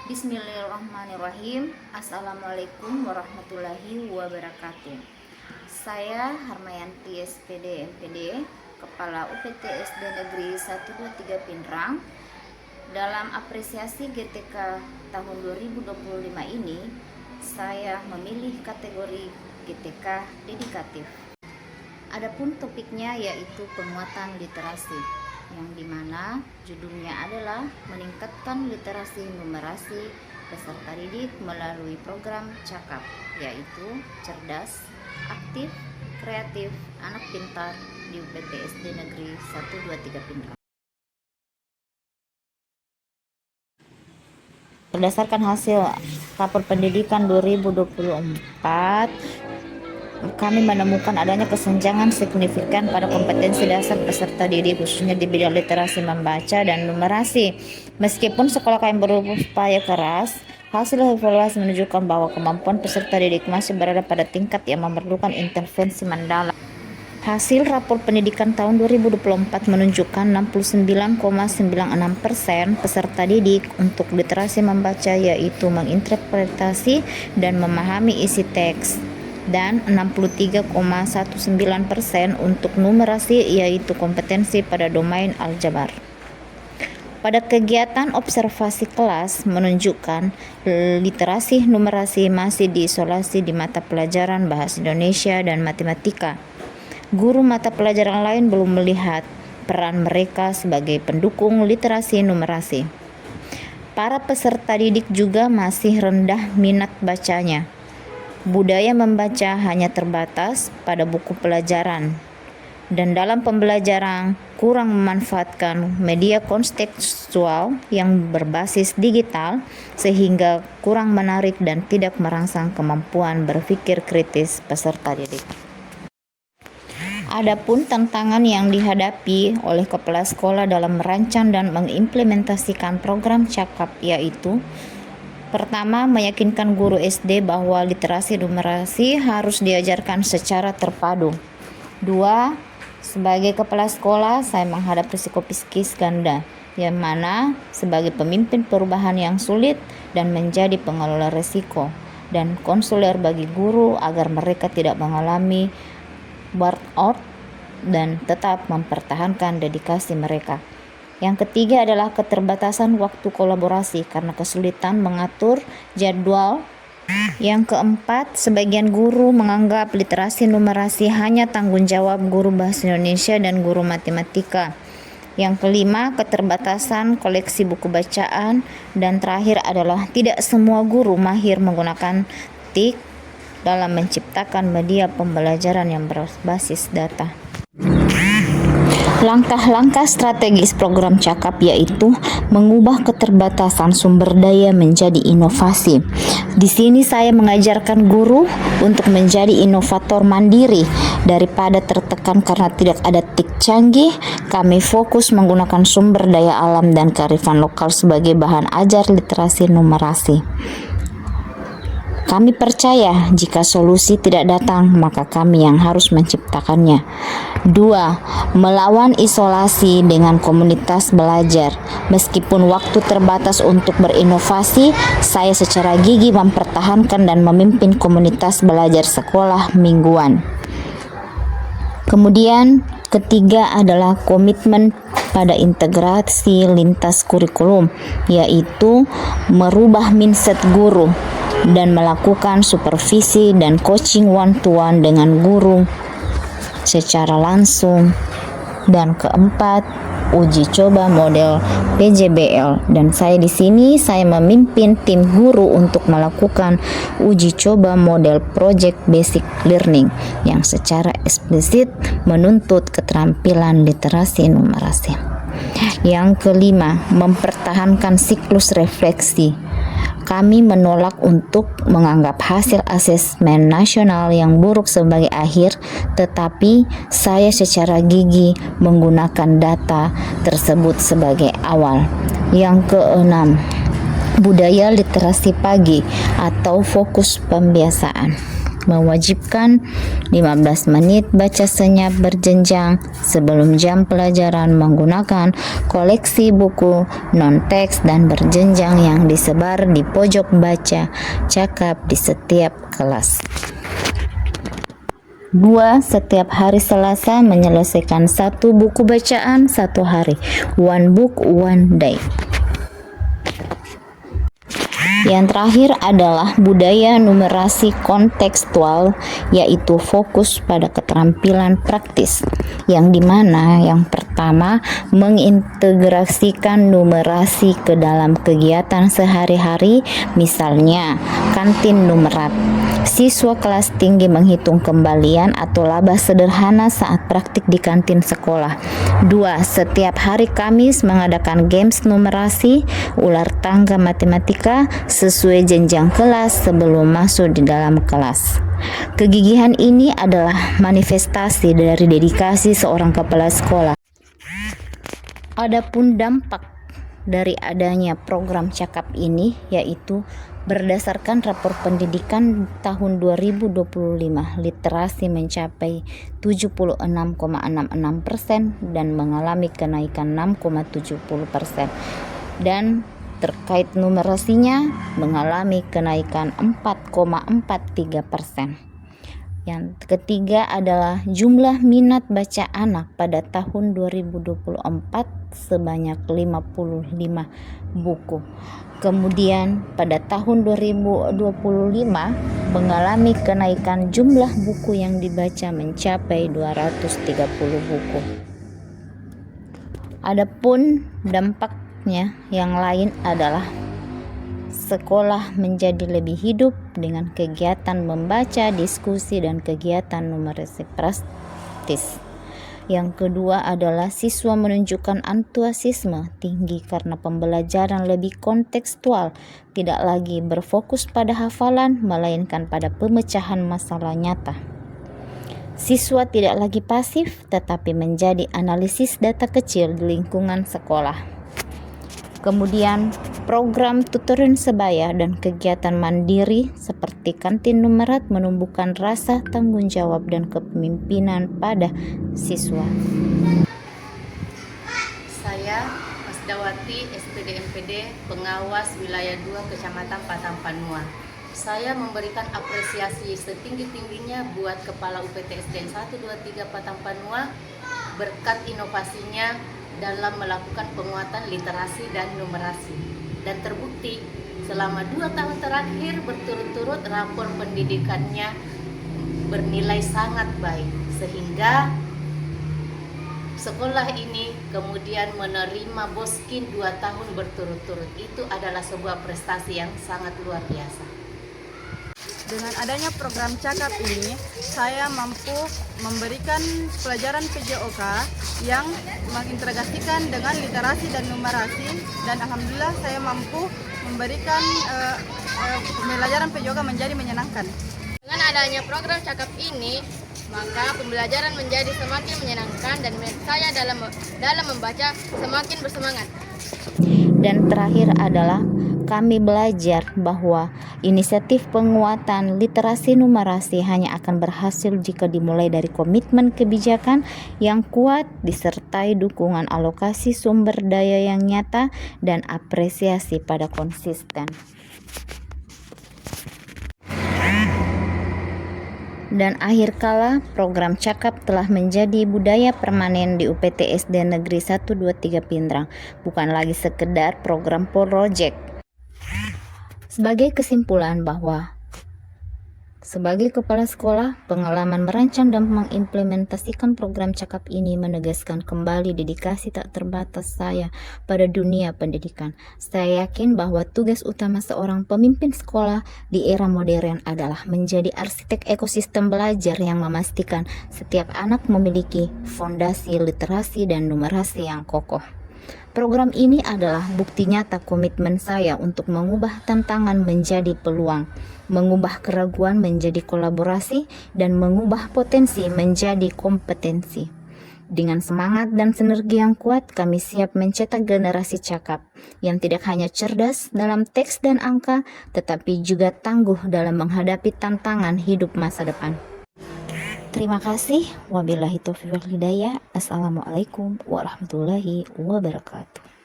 Bismillahirrahmanirrahim. Assalamualaikum warahmatullahi wabarakatuh. Saya Harmayanti SPD MPD, Kepala UPT SD Negeri 123 Pinrang. Dalam apresiasi GTK tahun 2025 ini, saya memilih kategori GTK dedikatif. Adapun topiknya yaitu penguatan literasi, yang dimana judulnya adalah meningkatkan literasi numerasi peserta didik melalui program CAKAP, yaitu cerdas, aktif, kreatif, anak pintar di UPT SD Negeri 123 Pinrang. Berdasarkan hasil rapor pendidikan 2024, kami menemukan adanya kesenjangan signifikan pada kompetensi dasar peserta didik, khususnya di bidang literasi membaca dan numerasi. Meskipun sekolah kami berupaya keras, hasil evaluasi menunjukkan bahwa kemampuan peserta didik masih berada pada tingkat yang memerlukan intervensi mendalam. Hasil rapor pendidikan tahun 2024 menunjukkan 69,96% peserta didik untuk literasi membaca, yaitu menginterpretasi dan memahami isi teks, dan 63,19% untuk numerasi, yaitu kompetensi pada domain aljabar. Pada kegiatan observasi kelas menunjukkan literasi numerasi masih diisolasi di mata pelajaran bahasa Indonesia dan matematika. Guru mata pelajaran lain belum melihat peran mereka sebagai pendukung literasi numerasi. Para peserta didik juga masih rendah minat bacanya. Budaya membaca hanya terbatas pada buku pelajaran, dan dalam pembelajaran kurang memanfaatkan media kontekstual yang berbasis digital, sehingga kurang menarik dan tidak merangsang kemampuan berpikir kritis peserta didik. Adapun tantangan yang dihadapi oleh kepala sekolah dalam merancang dan mengimplementasikan program CAKAP yaitu: pertama, meyakinkan guru SD bahwa literasi numerasi harus diajarkan secara terpadu. Dua, sebagai kepala sekolah, saya menghadap risiko psikis ganda, yang mana sebagai pemimpin perubahan yang sulit dan menjadi pengelola risiko dan konselor bagi guru agar mereka tidak mengalami burnout dan tetap mempertahankan dedikasi mereka. Yang ketiga adalah keterbatasan waktu kolaborasi karena kesulitan mengatur jadwal. Yang keempat, sebagian guru menganggap literasi numerasi hanya tanggung jawab guru bahasa Indonesia dan guru matematika. Yang kelima, keterbatasan koleksi buku bacaan. Dan terakhir adalah tidak semua guru mahir menggunakan TIK dalam menciptakan media pembelajaran yang berbasis data. Langkah-langkah strategis program CAKAP yaitu mengubah keterbatasan sumber daya menjadi inovasi. Di sini saya mengajarkan guru untuk menjadi inovator mandiri. Daripada tertekan karena tidak ada TIK canggih, kami fokus menggunakan sumber daya alam dan kearifan lokal sebagai bahan ajar literasi numerasi. Kami percaya jika solusi tidak datang, maka kami yang harus menciptakannya. 2. Melawan isolasi dengan komunitas belajar. Meskipun waktu terbatas untuk berinovasi, saya secara gigih mempertahankan dan memimpin komunitas belajar sekolah mingguan. Kemudian, ketiga adalah komitmen pada integrasi lintas kurikulum, yaitu merubah mindset guru dan melakukan supervisi dan coaching one-to-one dengan guru secara langsung. Dan keempat, uji coba model PJBL, dan saya di sini memimpin tim guru untuk melakukan uji coba model Project Basic Learning yang secara eksplisit menuntut keterampilan literasi numerasi. Yang kelima, mempertahankan siklus refleksi. Kami menolak untuk menganggap hasil asesmen nasional yang buruk sebagai akhir, tetapi saya secara gigih menggunakan data tersebut sebagai awal. Yang keenam, budaya literasi pagi atau fokus pembiasaan. mewajibkan 15 menit baca senyap berjenjang sebelum jam pelajaran menggunakan koleksi buku non-teks dan berjenjang yang disebar di pojok baca cakap di setiap kelas. 2. Setiap hari Selasa menyelesaikan 1 buku bacaan 1 hari. One book, one day. Yang terakhir adalah budaya numerasi kontekstual, yaitu fokus pada keterampilan praktis, yang dimana yang pertama mengintegrasikan numerasi ke dalam kegiatan sehari-hari, misalnya kantin numerat. Siswa kelas tinggi menghitung kembalian atau laba sederhana saat praktik di kantin sekolah. 2. Setiap hari Kamis mengadakan games numerasi, ular tangga matematika sesuai jenjang kelas sebelum masuk di dalam kelas. Kegigihan ini adalah manifestasi dari dedikasi seorang kepala sekolah. Adapun dampak dari adanya program cakap ini yaitu berdasarkan rapor pendidikan tahun 2025, literasi mencapai 76,66% dan mengalami kenaikan 6,70%, dan terkait numerasinya mengalami kenaikan 4,43%. Yang ketiga adalah jumlah minat baca anak pada tahun 2024 sebanyak 55 buku. Kemudian pada tahun 2025 mengalami kenaikan jumlah buku yang dibaca mencapai 230 buku. Adapun dampaknya yang lain adalah sekolah menjadi lebih hidup dengan kegiatan membaca, diskusi, dan kegiatan numerasi praktis. Yang kedua adalah siswa menunjukkan antusiasme tinggi karena pembelajaran lebih kontekstual, tidak lagi berfokus pada hafalan, melainkan pada pemecahan masalah nyata. Siswa tidak lagi pasif, tetapi menjadi analisis data kecil di lingkungan sekolah. Kemudian program tutoring sebaya dan kegiatan mandiri seperti kantin numerat menumbuhkan rasa tanggung jawab dan kepemimpinan pada siswa. Saya Mas Dawati, SPD MPD, pengawas wilayah 2 Kecamatan Patampanua. Saya memberikan apresiasi setinggi-tingginya buat Kepala UPT SDN 1, 2, 3 Patampanua berkat inovasinya dalam melakukan penguatan literasi dan numerasi, dan terbukti selama 2 tahun terakhir berturut-turut rapor pendidikannya bernilai sangat baik, sehingga sekolah ini kemudian menerima Boskin 2 tahun berturut-turut. Itu adalah sebuah prestasi yang sangat luar biasa. Dengan adanya program cakap ini, saya mampu memberikan pelajaran PJOK yang mengintegrasikan dengan literasi dan numerasi, dan alhamdulillah saya mampu memberikan pembelajaran PJOK menjadi menyenangkan. Dengan adanya program cakap ini, maka pembelajaran menjadi semakin menyenangkan dan saya dalam membaca semakin bersemangat. Dan terakhir adalah kami belajar bahwa inisiatif penguatan literasi numerasi hanya akan berhasil jika dimulai dari komitmen kebijakan yang kuat disertai dukungan alokasi sumber daya yang nyata dan apresiasi pada konsisten. Dan akhir kala, program cakap telah menjadi budaya permanen di UPT SD Negeri 123 Pindrang, bukan lagi sekedar program project. Sebagai kesimpulan bahwa sebagai kepala sekolah, pengalaman merancang dan mengimplementasikan program cakap ini menegaskan kembali dedikasi tak terbatas saya pada dunia pendidikan. Saya yakin bahwa tugas utama seorang pemimpin sekolah di era modern adalah menjadi arsitek ekosistem belajar yang memastikan setiap anak memiliki fondasi literasi dan numerasi yang kokoh. Program ini adalah bukti nyata komitmen saya untuk mengubah tantangan menjadi peluang, mengubah keraguan menjadi kolaborasi, dan mengubah potensi menjadi kompetensi. Dengan semangat dan sinergi yang kuat, kami siap mencetak generasi cakap yang tidak hanya cerdas dalam teks dan angka, tetapi juga tangguh dalam menghadapi tantangan hidup masa depan. Terima kasih. Wabillahi taufiq wal hidayah. Assalamualaikum warahmatullahi wabarakatuh.